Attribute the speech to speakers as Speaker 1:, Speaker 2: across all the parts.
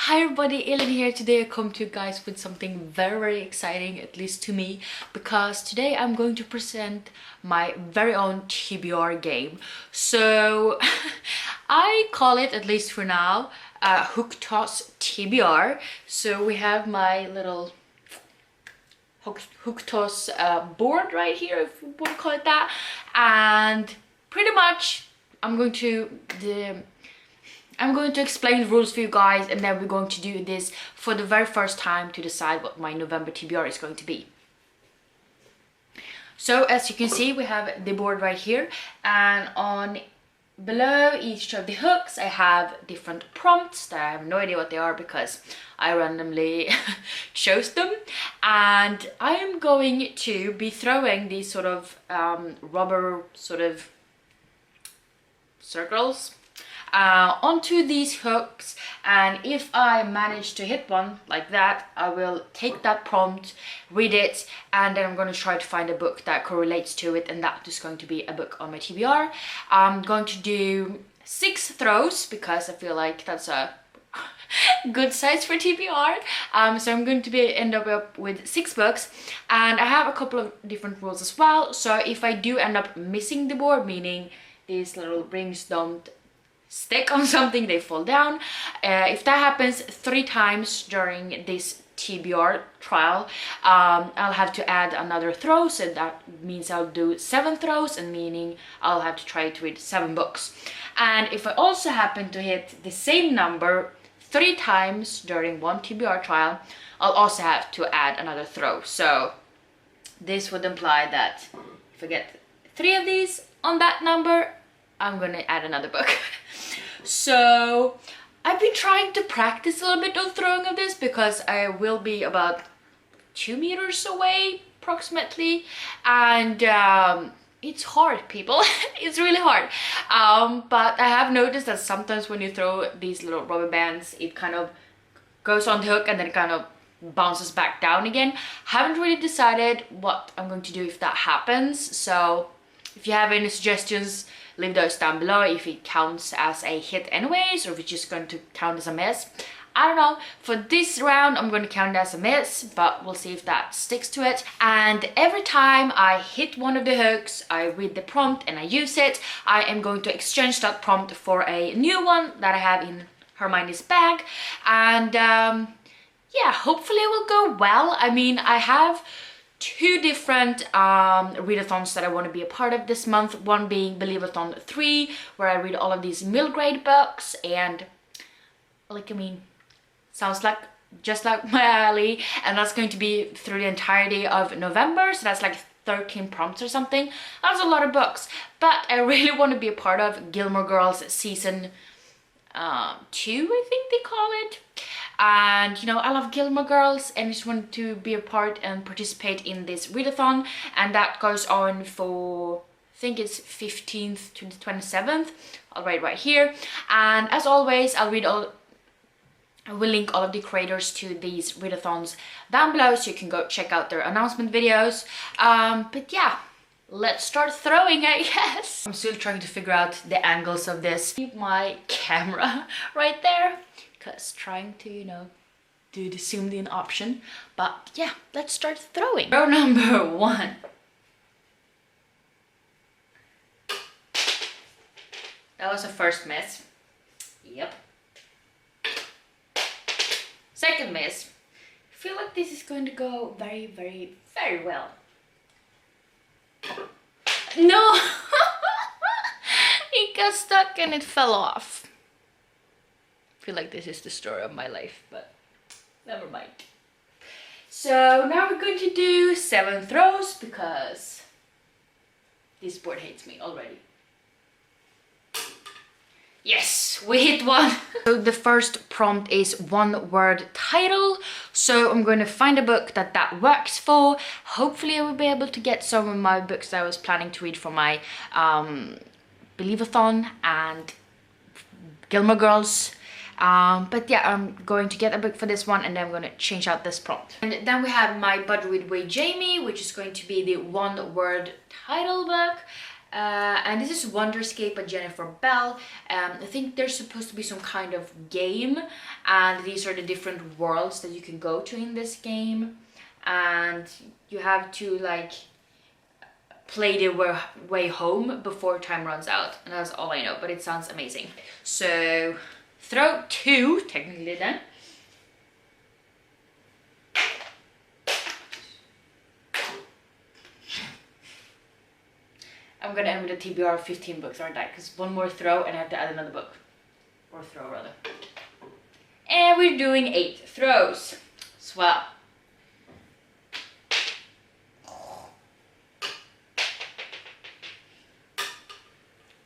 Speaker 1: Hi everybody, Ellen here. Today I come to you guys with something very exciting, at least to me, because today I'm going to present my very own TBR game. So I call it, at least for now, Hook Toss TBR. So we have my little hook toss board right here, if you want to call it that, and pretty much I'm going to explain the rules for you guys, and then we're going to do this for the very first time to decide what my November TBR is going to be. So as you can see, we have the board right here, and on below each of the hooks I have different prompts that I have no idea what they are because I randomly chose them, and I am going to be throwing these sort of rubber sort of circles onto these hooks, and if I manage to hit one like that, I will take that prompt, read it, and then I'm going to try to find a book that correlates to it, and that is going to be a book on my TBR. I'm going to do 6 throws because I feel like that's a good size for TBR. So I'm going to end up with 6 books, and I have a couple of different rules as well. So if I do end up missing the board, meaning these little rings don't stick on something, they fall down, if that happens 3 times during this TBR trial, I'll have to add another throw, so that means I'll do 7 throws, and meaning I'll have to try to read 7 books. And if I also happen to hit the same number 3 times during one TBR trial, I'll also have to add another throw. So this would imply that if I get 3 of these on that number, I'm gonna add another book. So I've been trying to practice a little bit of throwing of this because I will be about 2 meters away approximately, and it's hard, people. It's really hard, but I have noticed that sometimes when you throw these little rubber bands, it kind of goes on the hook and then it kind of bounces back down again. Haven't really decided what I'm going to do if that happens, so if you have any suggestions, leave those down below, if it counts as a hit anyways, or if it's just going to count as a miss. I don't know. For this round, I'm going to count it as a miss, but we'll see if that sticks to it. And every time I hit one of the hooks, I read the prompt and I use it, I am going to exchange that prompt for a new one that I have in Hermione's bag. And yeah, hopefully it will go well. I mean, I have 2 different readathons that I want to be a part of this month. One being Believeathon 3, where I read all of these middle grade books, and like, I mean, sounds like just like my alley, and that's going to be through the entirety of November, so that's like 13 prompts or something. That's a lot of books, but I really want to be a part of Gilmore Girls season 2, I think they call it. And you know, I love Gilmore Girls, and just want to be a part and participate in this readathon, and that goes on for, I think it's 15th to the 27th. I'll write right here, and as always, I will link all of the creators to these readathons down below, so you can go check out their announcement videos. But yeah, let's start throwing, I guess. I'm still trying to figure out the angles of this. Keep my camera right there, because trying to, you know, do the zoomed in option. But yeah, let's start throwing. Throw number 1. That was a first miss. Yep. Second miss. I feel like this is going to go very, very, very well. No! It got stuck and it fell off. I feel like this is the story of my life, but never mind. So now we're going to do 7 throws because this board hates me already. Yes, we hit one. So the first prompt is 1-word title. So I'm going to find a book that works for. Hopefully I will be able to get some of my books that I was planning to read for my Believeathon and Gilmore Girls. But yeah, I'm going to get a book for this one, and then I'm going to change out this prompt. And then we have my Buddy with Way Jamie, which is going to be the 1-word title book. And this is Wonderscape by Jennifer Bell. I think there's supposed to be some kind of game, and these are the different worlds that you can go to in this game, and you have to like play the way home before time runs out, and that's all I know, but it sounds amazing. So throw 2 technically then. I'm gonna end with a TBR of 15 books, aren't I? Because one more throw and I have to add another book. Or throw, rather. And we're doing 8 throws. Swell.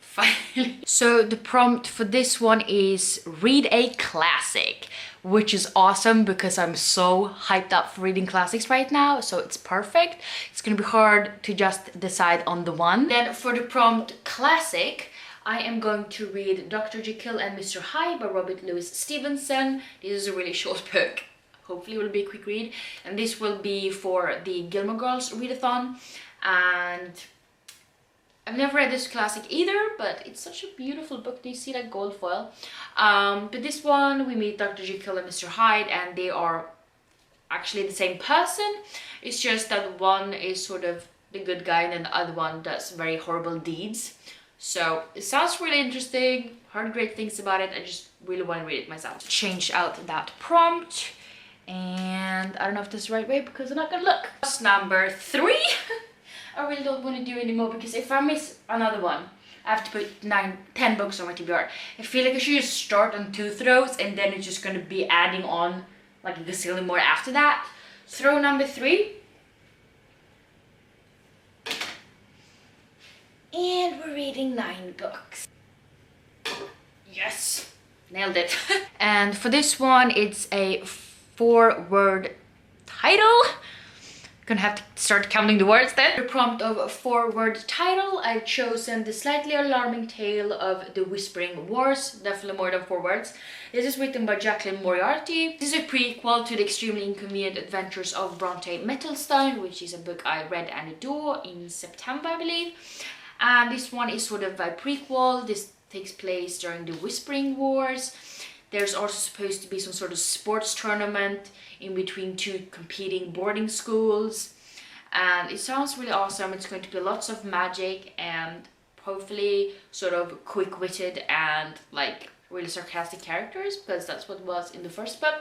Speaker 1: Finally. So the prompt for this one is read a classic, which is awesome because I'm so hyped up for reading classics right now, so it's perfect. It's gonna be hard to just decide on the one. Then for the prompt classic, I am going to read Dr. Jekyll and Mr. Hyde by Robert Louis Stevenson. This is a really short book. Hopefully it will be a quick read. And this will be for the Gilmore Girls Read-a-thon. And I've never read this classic either, but it's such a beautiful book. Do you see that gold foil? But this one, we meet Dr. Jekyll and Mr. Hyde, and they are actually the same person. It's just that one is sort of the good guy and then the other one does very horrible deeds. So it sounds really interesting. Heard great things about it. I just really want to read it myself. Change out that prompt. And I don't know if this is the right way because I'm not gonna look. Number 3. I really don't want to do anymore because if I miss another one, I have to put 10 books on my TBR. I feel like I should just start on 2 throws and then it's just going to be adding on like a gazillion more after that. Throw number 3. And we're reading 9 books. Yes, nailed it. And for this one, it's a 4-word title. Gonna have to start counting the words then. The prompt of a 4-word title, I've chosen The Slightly Alarming Tale of the Whispering Wars. Definitely more than 4 words. This is written by Jacqueline Moriarty. This is a prequel to The Extremely Inconvenient Adventures of Bronte Mittelstein, which is a book I read and adore in September, I believe. And this one is sort of a prequel. This takes place during the Whispering Wars. There's also supposed to be some sort of sports tournament in between 2 competing boarding schools. And it sounds really awesome. It's going to be lots of magic and hopefully sort of quick-witted and like really sarcastic characters, because that's what it was in the first book.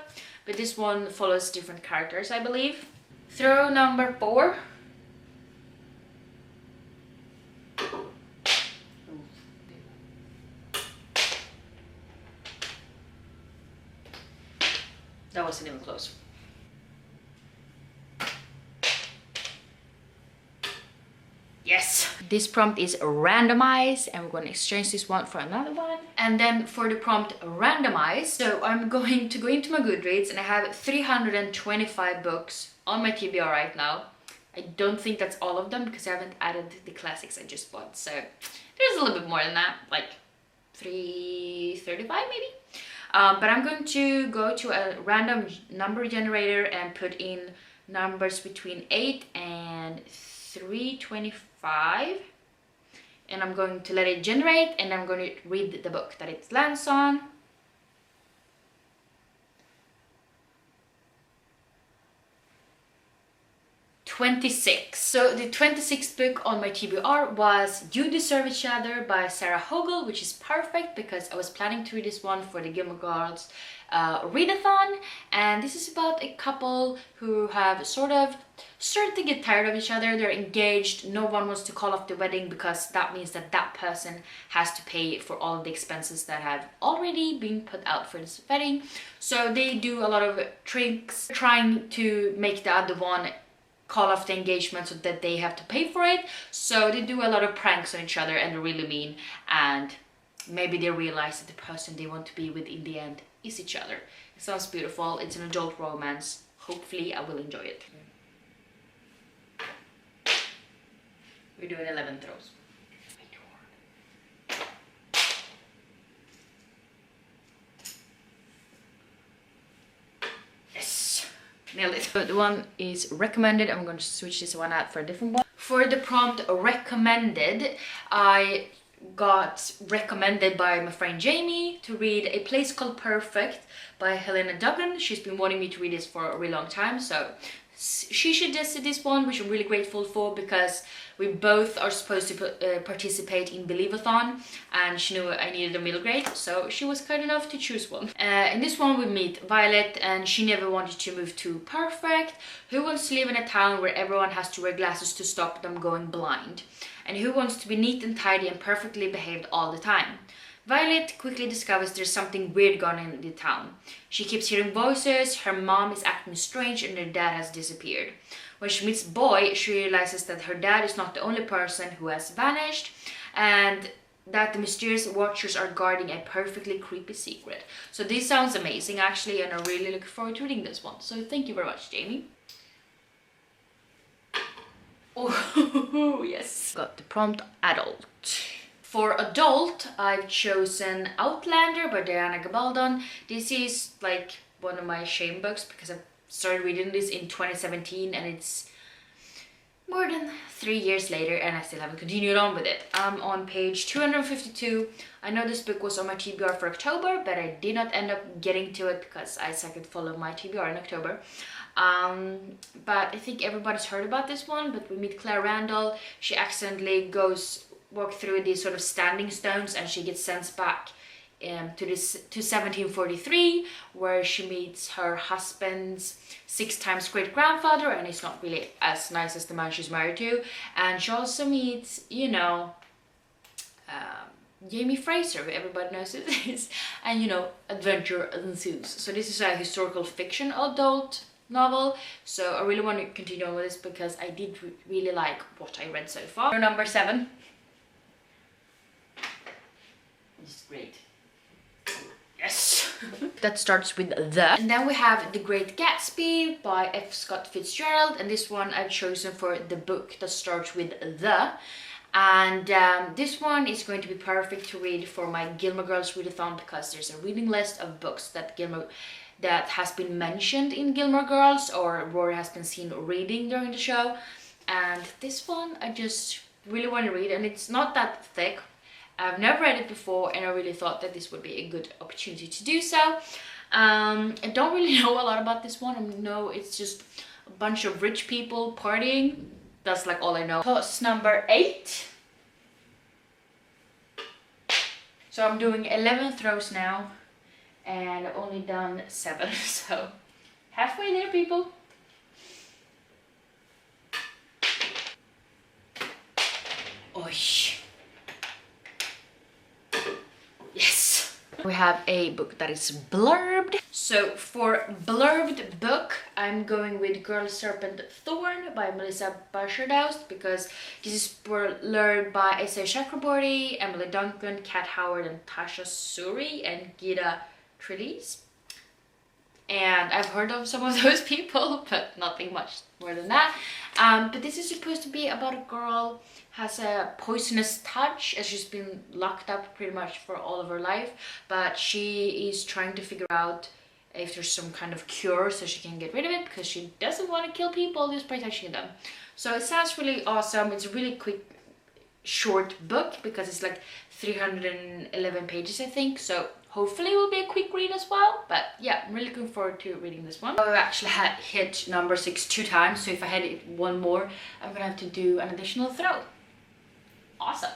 Speaker 1: But this one follows different characters, I believe. Throw number 4. That wasn't even close. Yes! This prompt is randomize, and we're going to exchange this one for another one. And then for the prompt randomize, so I'm going to go into my Goodreads, and I have 325 books on my TBR right now. I don't think that's all of them because I haven't added the classics I just bought. So there's a little bit more than that, like 335 maybe. But I'm going to go to a random number generator and put in numbers between 8 and 325. And I'm going to let it generate, and I'm going to read the book that it lands on. '26. So the 26th book on my TBR was You Deserve Each Other by Sarah Hogel, which is perfect because I was planning to read this one for the Gilmore Girls Read-a-thon, and this is about a couple who have sort of started to get tired of each other. They're engaged, no one wants to call off the wedding because that means that that person has to pay for all of the expenses that have already been put out for this wedding. So they do a lot of tricks trying to make the other one call off the engagement so that they have to pay for it. So they do a lot of pranks on each other and they're really mean, and maybe they realize that the person they want to be with in the end is each other. It sounds beautiful. It's an adult romance. Hopefully I will enjoy it. We're doing 11 throws. Yes. Nailed it. So the one is recommended. I'm going to switch this one out for a different one. For the prompt recommended, I got recommended by my friend Jamie to read A Place Called Perfect by Helena Dublin. She's been wanting me to read this for a really long time, so she suggested this one, which I'm really grateful for, because we both are supposed to participate in Believeathon, and she knew I needed a middle grade, so she was kind enough to choose one. In this one we meet Violet, and she never wanted to move to Perfect, who wants to live in a town where everyone has to wear glasses to stop them going blind, and who wants to be neat and tidy and perfectly behaved all the time. Violet quickly discovers there's something weird going on in the town. She keeps hearing voices, her mom is acting strange, and her dad has disappeared. When she meets Boy, she realizes that her dad is not the only person who has vanished, and that the mysterious watchers are guarding a perfectly creepy secret. So this sounds amazing actually, and I really look forward to reading this one. So thank you very much, Jamie. Oh, yes. Got the prompt adult. For adult, I've chosen Outlander by Diana Gabaldon. This is like one of my shame books because I've started reading this in 2017 and it's more than 3 years later and I still haven't continued on with it. I'm on page 252. I know this book was on my TBR for October, but I did not end up getting to it because I second followed my TBR in October. But I think everybody's heard about this one, but we meet Claire Randall. She accidentally walk through these sort of standing stones and she gets sent back to 1743, where she meets her husband's 6 times great grandfather, and he's not really as nice as the man she's married to. And she also meets, you know, Jamie Fraser, who everybody knows who it is, and you know, adventure ensues. So this is a historical fiction adult novel, so I really want to continue on with this because I did really like what I read so far. Number 7. This is great. Yes! That starts with the. And then we have The Great Gatsby by F. Scott Fitzgerald, and this one I've chosen for the book that starts with the. And this one is going to be perfect to read for my Gilmore Girls Read-a-thon because there's a reading list of books that has been mentioned in Gilmore Girls or Rory has been seen reading during the show. And this one I just really want to read, and it's not that thick. I've never read it before and I really thought that this would be a good opportunity to do so. I don't really know a lot about this one. I know it's just a bunch of rich people partying. That's like all I know. Toss number 8. So I'm doing 11 throws now and I've only done 7, so halfway there, people. Oish. Yes! We have a book that is blurbed. So for blurbed book, I'm going with Girl Serpent Thorn by Melissa Bashardoust because this is blurbed by Isaiah Chakraborty, Emily Duncan, Kat Howard, and Tasha Suri, and Gita Trellis. And I've heard of some of those people, but nothing much more than that. But this is supposed to be about a girl has a poisonous touch, as she's been locked up pretty much for all of her life, but she is trying to figure out if there's some kind of cure so she can get rid of it, because she doesn't want to kill people just by touching them. So it sounds really awesome. It's a really quick, short book because it's like 311 pages, I think, so hopefully it will be a quick read as well. But yeah, I'm really looking forward to reading this one. I've actually hit number 6 2 times, so if I hit it one more, I'm gonna have to do an additional throw. Awesome.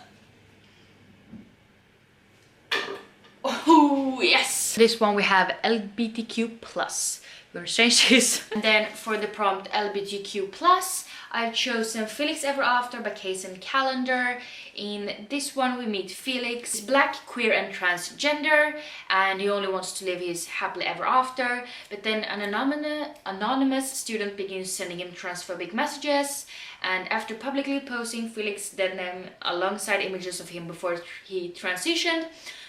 Speaker 1: Oh yes! This one we have LGBTQ+. We're gonna change this. And then for the prompt LGBTQ+, I've chosen Felix Ever After by Kaysen Callender. In this one we meet Felix. He's black, queer and transgender, and he only wants to live his happily ever after. But then an anonymous student begins sending him transphobic messages, and after publicly posting Felix dead name alongside images of him before he transitioned,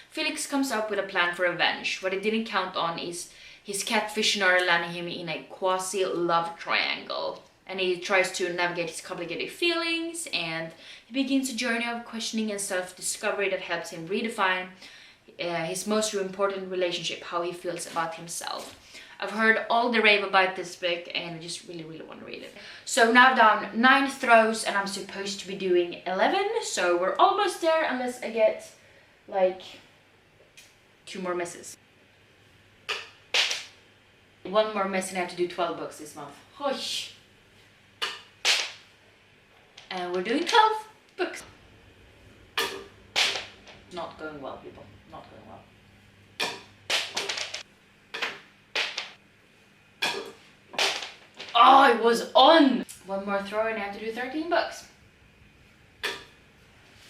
Speaker 1: Felix comes up with a plan for revenge. What he didn't count on is his catfish scenario landing him in a quasi-love triangle. And he tries to navigate his complicated feelings, and he begins a journey of questioning and self-discovery that helps him redefine his most important relationship, how he feels about himself. I've heard all the rave about this book and I just really want to read it. So now I've done 9 throws and I'm supposed to be doing 11, so we're almost there unless I get like 2 more misses. 1 more miss and I have to do 12 books this month. Hoish. And we're doing 12 books. Not going well, people. Not going well. Oh, it was on! 1 more throw and I have to do 13 books.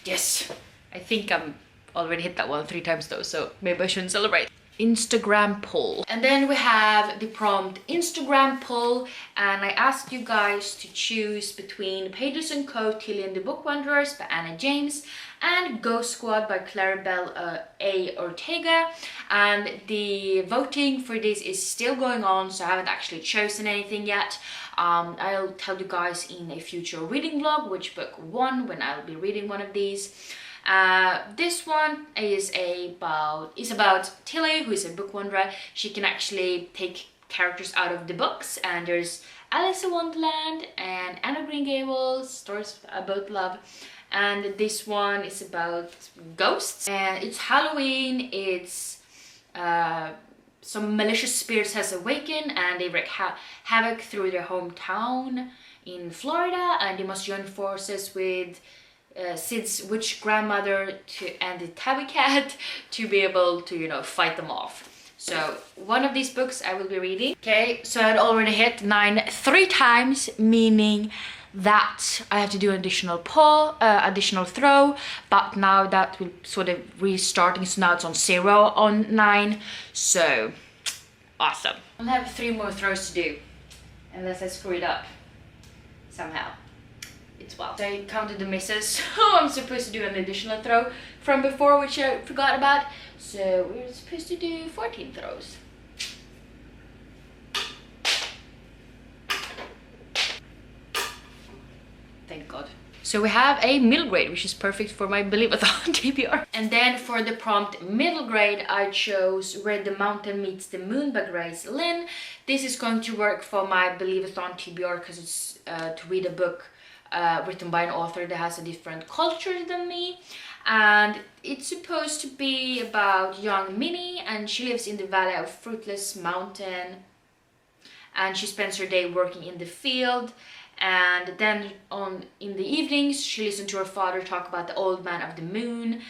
Speaker 1: Yes! I think I'm already hit that one 3 times though, so maybe I shouldn't celebrate. Instagram poll. And then we have the prompt Instagram poll, and I asked you guys to choose between Pages & Co. Tilly and the Book Wanderers by Anna James and Ghost Squad by Claribel A. Ortega, and the voting for this is still going on, so I haven't actually chosen anything yet. I'll tell you guys in a future reading vlog which book won when I'll be reading one of these. This one is about Tilly, who is a book wanderer. She can actually take characters out of the books, and there's Alice in Wonderland and Anne of Green Gables, stories I both love. And this one is about ghosts, and it's Halloween. It's some malicious spirits has awakened and they wreak havoc through their hometown in Florida, and they must join forces with Sid's witch grandmother and the tabby cat to be able to, you know, fight them off. So one of these books I will be reading. Okay, so I'd already hit 9 3 times, meaning that I have to do an additional additional throw, but now that will sort of restarting, so now it's on 0 on 9, so awesome. I'll have 3 more throws to do, unless I screw it up somehow. It's well. So I counted the misses. Oh, I'm supposed to do an additional throw from before, which I forgot about, so we're supposed to do 14 throws. Thank God. So we have a middle grade, which is perfect for my Believeathon TBR. And then for the prompt middle grade, I chose Where the Mountain Meets the Moon by Grace Lynn. This is going to work for my Believeathon TBR because it's to read a book written by an author that has a different culture than me. And it's supposed to be about young Minnie, and she lives in the valley of Fruitless Mountain. And she spends her day working in the field. And then in the evenings she listens to her father talk about the old man of the moon,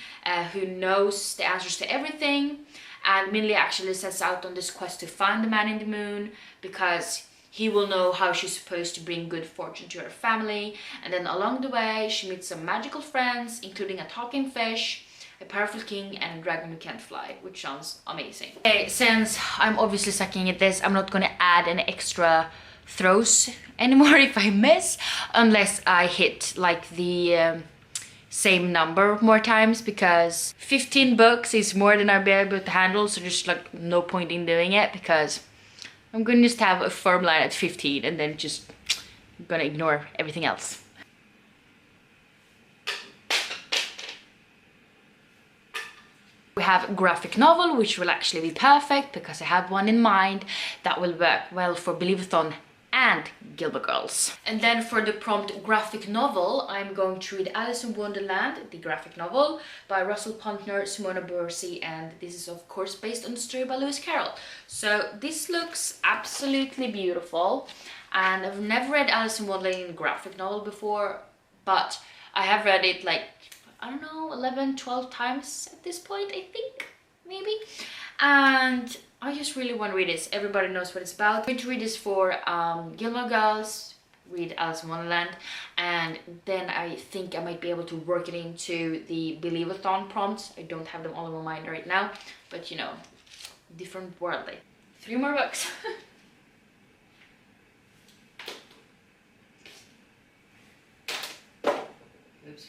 Speaker 1: who knows the answers to everything. And Minnie actually sets out on this quest to find the man in the moon because he will know how she's supposed to bring good fortune to her family. And then along the way she meets some magical friends, including a talking fish, a powerful king, and a dragon who can't fly, which sounds amazing. Okay, since I'm obviously sucking at this, I'm not gonna add an extra throws anymore if I miss, unless I hit like the same number more times, because 15 books is more than I'll be able to handle, so there's like no point in doing it, because I'm gonna just have a firm line at 15 and then just gonna ignore everything else. We have a graphic novel, which will actually be perfect because I have one in mind that will work well for Believeathon and Gilmore Girls. And then for the prompt graphic novel, I'm going to read Alice in Wonderland, the graphic novel by Russell Puntner, Simona Bursey, and this is of course based on the story by Lewis Carroll. So this looks absolutely beautiful, and I've never read Alice in Wonderland in a graphic novel before, but I have read it like, I don't know, 11, 12 times at this point, I think, maybe. And I just really want to read this. Everybody knows what it's about. I'm going to read this for Gilmore Girls, read Alice in Wonderland, and then I think I might be able to work it into the Believeathon prompts. I don't have them all in my mind right now, but you know, different world. Like 3 more books. Oops.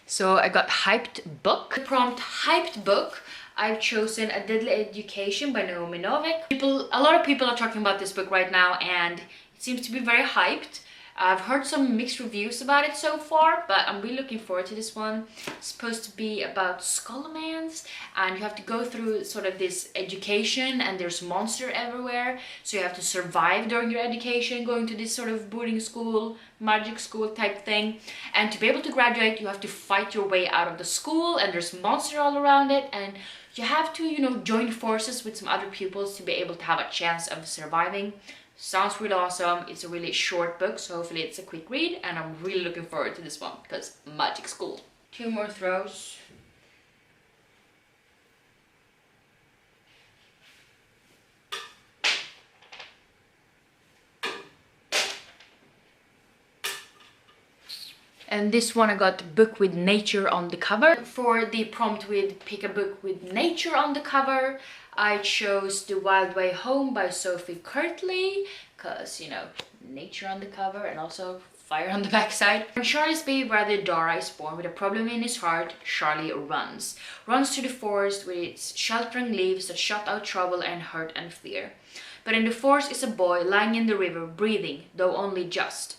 Speaker 1: So I got hyped book. The prompt hyped book, I've chosen A Deadly Education by Naomi Novik. A lot of people are talking about this book right now, and it seems to be very hyped. I've heard some mixed reviews about it so far, but I'm really looking forward to this one. It's supposed to be about skullmans, and you have to go through sort of this education, and there's monster everywhere, so you have to survive during your education, going to this sort of boarding school, magic school type thing. And to be able to graduate, you have to fight your way out of the school, and there's monster all around it, and you have to, you know, join forces with some other pupils to be able to have a chance of surviving. Sounds really awesome. It's a really short book, so hopefully it's a quick read, and I'm really looking forward to this one because magic school. 2 more throws. And this one I got book with nature on the cover. For the prompt with pick a book with nature on the cover, I chose The Wild Way Home by Sophie Kirtley, because, you know, nature on the cover and also fire on the backside. When Charlie's baby brother Dara is born with a problem in his heart, Charlie runs to the forest with its sheltering leaves that shut out trouble and hurt and fear. But in the forest is a boy lying in the river, breathing, though only just.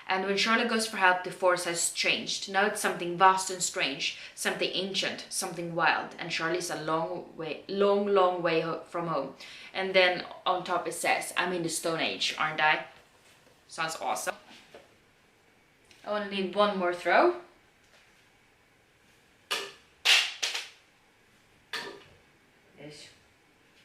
Speaker 1: And when Charlotte goes for help, the forest has changed. Now it's something vast and strange, something ancient, something wild. And Charlie's a long way from home. And then on top it says, I'm in the Stone Age, aren't I? Sounds awesome. I only need 1 more throw.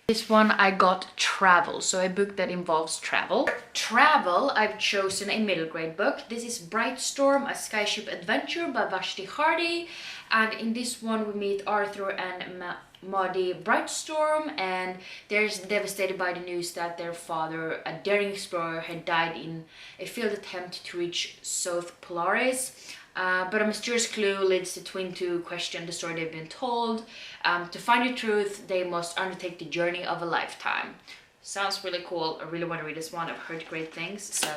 Speaker 1: This one I got Travel, so a book that involves travel. Travel, I've chosen a middle grade book. This is Bright Storm, a skyship adventure by Vashti Hardy. And in this one we meet Arthur and Maudie Brightstorm, and they're devastated by the news that their father, a daring explorer, had died in a failed attempt to reach South Polaris. But a mysterious clue leads the twin to question the story they've been told. To find the truth, they must undertake the journey of a lifetime. Sounds really cool. I really want to read this one. I've heard great things, so